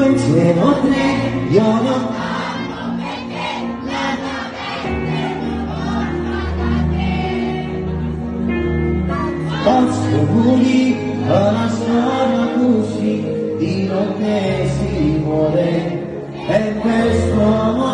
insieme a te, io non Pascoli alla storia così di notte si muore e questo amore